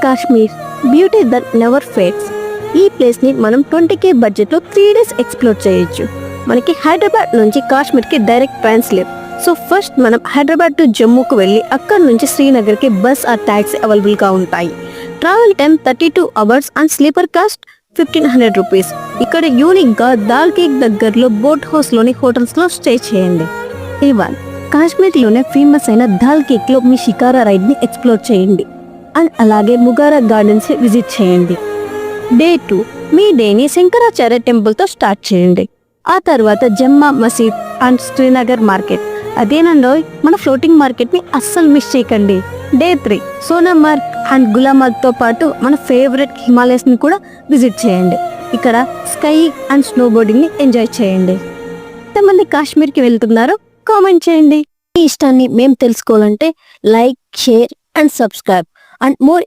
Kashmir, beauty that never fades. ఈ ప్లేస్ని మనం 20K బడ్జెట్లో 3 days ఎక్స్ప్లోర్ చేయొచ్చు. మనకి హైదరాబాద్ నుంచి కాశ్మీర్కి డైరెక్ట్ ట్రైన్స్ లేవు. సో ఫస్ట్ మనం హైదరాబాద్ టు జమ్మూకు వెళ్ళి అక్కడ నుంచి శ్రీనగర్కి బస్ ఆర్ ట్యాక్సీ అవైలబుల్గా ఉంటాయి. Travel time 32 hours and sleeper cost 1500 rupees. ఇక్కడ యూనిక్గా దాల్ కేక్ దగ్గరలో బోట్ హౌస్లోని హోటల్స్లో స్టే చేయండి. ఇవాళ కాశ్మీర్లోనే ఫేమస్ అయిన దాల్ కేక్లో మీ షికారా రైడ్ని ఎక్స్ప్లోర్ చేయండి అండ్ అలాగే ముగారా గార్డెన్స్ విజిట్ చేయండి. డే 2 మీ డేని శంకరాచార్య టెంపుల్తో స్టార్ట్ చేయండి. ఆ తర్వాత జమ్మా మసీద్ అండ్ శ్రీనగర్ మార్కెట్. అదేనండో మన ఫ్లోటింగ్ మార్కెట్ని అస్సలు మిస్ చేయకండి. డే 3 సోనామార్గ్ అండ్ గులామార్గ్తో పాటు మన ఫేవరెట్ హిమాలయస్ని కూడా విజిట్ చేయండి. ఇక్కడ స్కై అండ్ స్నో బోర్డింగ్ని ఎంజాయ్ చేయండి. ఎంతమంది కాశ్మీర్కి వెళ్తున్నారో కామెంట్ చేయండి. ఈ ఇష్టాన్ని మేము తెలుసుకోవాలంటే like, share and subscribe and more